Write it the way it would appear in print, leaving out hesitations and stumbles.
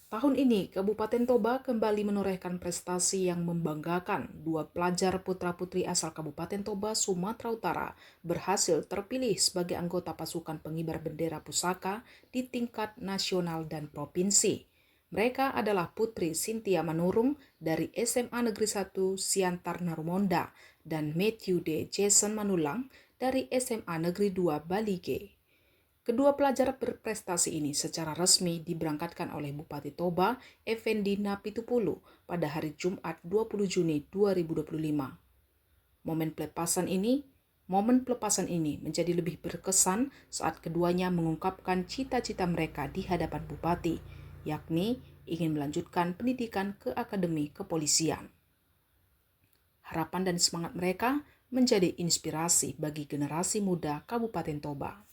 Tahun ini, Kabupaten Toba kembali menorehkan prestasi yang membanggakan. Dua pelajar putra-putri asal Kabupaten Toba, Sumatera Utara berhasil terpilih sebagai anggota pasukan pengibar bendera pusaka di tingkat nasional dan provinsi. Mereka adalah Putri Cynthia Manurung dari SMA Negeri 1 Siantar Narumonda dan Matthew D. Jason Manulang dari SMA Negeri 2 Balige. Kedua pelajar berprestasi ini secara resmi diberangkatkan oleh Bupati Toba, Effendi Napitupulu, pada hari Jumat 20 Juni 2025. Momen pelepasan ini menjadi lebih berkesan saat keduanya mengungkapkan cita-cita mereka di hadapan Bupati, yakni ingin melanjutkan pendidikan ke Akademi Kepolisian. Harapan dan semangat mereka menjadi inspirasi bagi generasi muda Kabupaten Toba.